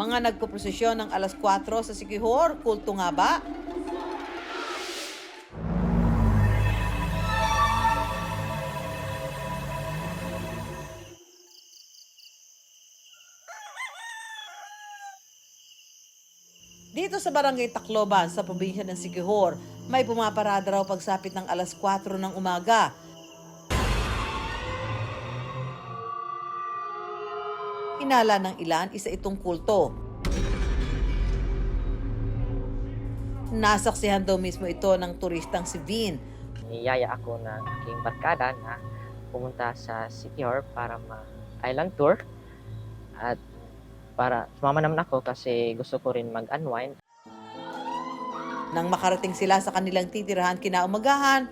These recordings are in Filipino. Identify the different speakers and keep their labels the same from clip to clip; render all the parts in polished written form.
Speaker 1: Mga nagpoprosesyon ng alas 4 sa Siquijor, kulto nga ba? Dito sa Barangay Tacloban sa probinsya ng Siquijor, may pumaparada raw pagsapit ng alas 4 ng umaga. Inala ng ilan, isa itong kulto. Nasaksihan daw mismo ito ng turistang si Vin.
Speaker 2: Niyaya ako ng aking barkada na pumunta sa Siquijor para ma-island tour. At para sumama naman ako kasi gusto ko rin mag-unwind.
Speaker 1: Nang makarating sila sa kanilang titirahan kinaumagahan,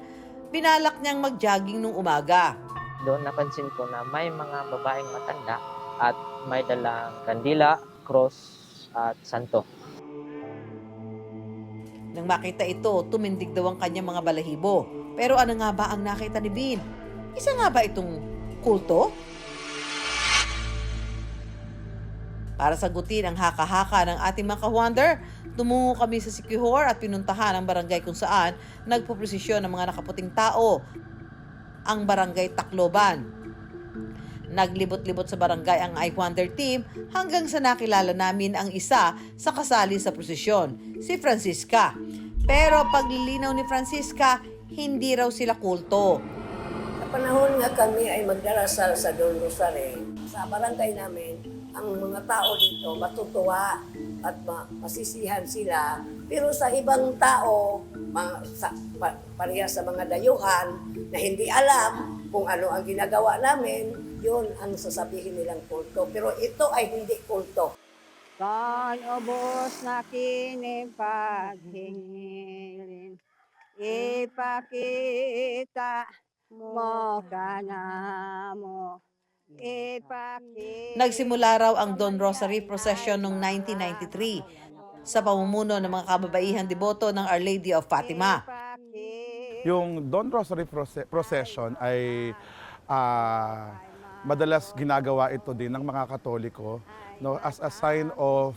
Speaker 1: binalak niyang mag-jogging nung umaga.
Speaker 2: Doon napansin ko na may mga babaeng matanda at may dalang kandila, cross at santo.
Speaker 1: Nang makita ito, tumindig daw ang kanyang mga balahibo. Pero ano nga ba ang nakita ni Vin? Isa nga ba itong kulto? Para sagutin ang haka-haka ng ating mga ka-wonder, tumungo kami sa Siquijor at pinuntahan ang barangay kung saan nagpoprosesyon ng mga nakaputing tao, ang Barangay Tacloban. Naglibot-libot sa barangay ang I-Wonder team hanggang sa nakilala namin ang isa sa kasali sa prosesyon, si Francisca. Pero paglilinaw ni Francisca, hindi raw sila kulto.
Speaker 3: Sa panahon nga kami ay magdarasal sa Don Rosario, sa barangay namin, ang mga tao dito matutuwa at masisihan sila. Pero sa ibang tao, parehas sa mga dayuhan na hindi alam kung ano ang ginagawa namin, yun ang sasabihin nilang kulto. Pero ito ay hindi kulto.
Speaker 4: Kan ubos na kinipaghingilin, ipakita mo ka na mo.
Speaker 1: Nagsimula raw ang Don Rosary Procession noong 1993 sa pamumuno ng mga kababaihang deboto ng Our Lady of Fatima.
Speaker 5: Yung Don Rosary Procession ay madalas ginagawa ito din ng mga Katoliko, no, as a sign of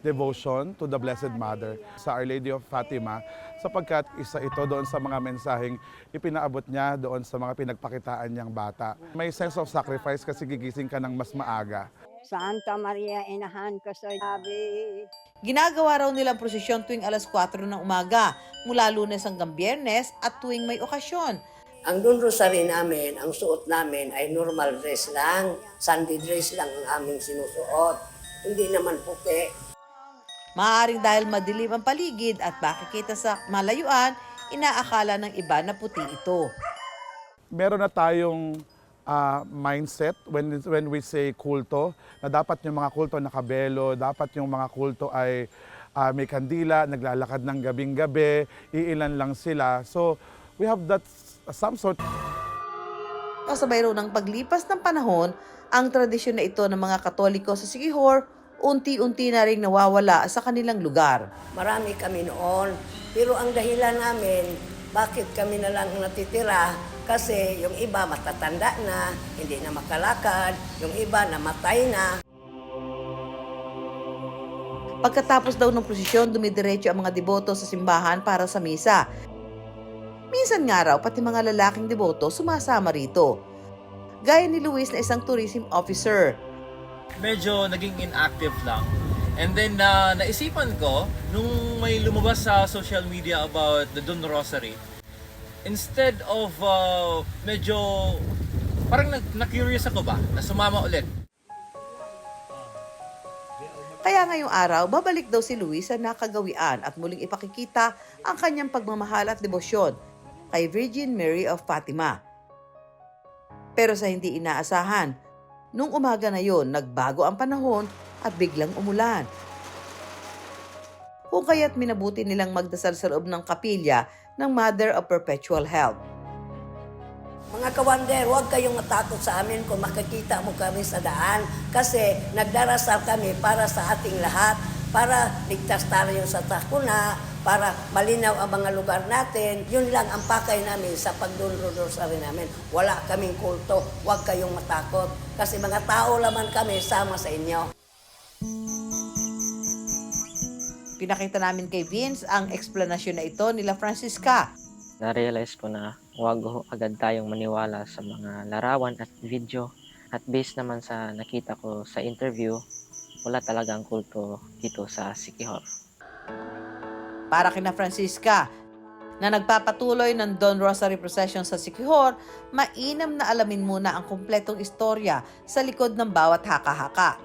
Speaker 5: devotion to the Blessed Mother sa Our Lady of Fatima, sapagkat isa ito doon sa mga mensaheng ipinaabot niya doon sa mga pinagpakitaan niyang bata. May sense of sacrifice kasi gigising ka ng mas maaga.
Speaker 4: Santa Maria, inahan ka sa labi.
Speaker 1: Ginagawa raw nilang prosesyon tuwing alas 4 ng umaga, mula Lunes hanggang Biyernes at tuwing may okasyon.
Speaker 3: Ang Don Rosario namin, ang suot namin ay normal dress lang. Sunday dress lang ang aming sinusuot. Hindi naman puti.
Speaker 1: Maaaring dahil madilim ang paligid at makikita sa malayuan, inaakala ng iba na puti ito.
Speaker 5: Meron na tayong mindset when we say kulto, na dapat yung mga kulto nakabelo, dapat yung mga kulto ay may kandila, naglalakad ng gabing-gabi, iilan lang sila. So we have that some sort.
Speaker 1: Kasabay raw ng paglipas ng panahon, ang tradisyon na ito ng mga Katoliko sa Siquijor, unti-unti na rin nawawala sa kanilang lugar.
Speaker 3: Marami kami noon. Pero ang dahilan namin, bakit kami na lang natitira? Kasi yung iba matatanda na, hindi na makalakad. Yung iba namatay na.
Speaker 1: Pagkatapos daw ng prosesyon, dumidiretso ang mga deboto sa simbahan para sa misa. Minsan nga raw, pati mga lalaking deboto sumasama rito. Gaya ni Luis na isang tourism officer.
Speaker 6: Medyo naging inactive lang. And then naisipan ko, nung may lumabas sa social media about the Don Rosary, instead of medyo parang na-curious ako ba na sumama ulit.
Speaker 1: Kaya ngayong araw, babalik daw si Luis sa nakagawian at muling ipakikita ang kanyang pagmamahal at debosyon kay Virgin Mary of Fatima. Pero sa hindi inaasahan, nung umaga na yon, nagbago ang panahon at biglang umulan. Kung kaya't minabuti nilang magdasal sa loob ng kapilya ng Mother of Perpetual Help.
Speaker 3: Mga kawander, huwag kayong matakot sa amin kung makikita mo kami sa daan. Kasi nagdarasal kami para sa ating lahat, para ligtas tayo sa sakuna, para malinaw ang mga lugar natin. Yun lang ang pakay namin sa pagdunrodosary namin. Wala kaming kulto, huwag kayong matakot. Kasi mga tao lamang kami sama sa inyo.
Speaker 1: Pinakita namin kay Vince ang eksplanasyon na ito nila Francisca.
Speaker 2: Na-realize ko na huwag ho agad tayong maniwala sa mga larawan at video. At based naman sa nakita ko sa interview, wala talagang kulto dito sa Siquijor.
Speaker 1: Para kina Francisca, na nagpapatuloy ng Dawn Rosary Procession sa Siquijor, mainam na alamin muna ang kumpletong istorya sa likod ng bawat haka-haka.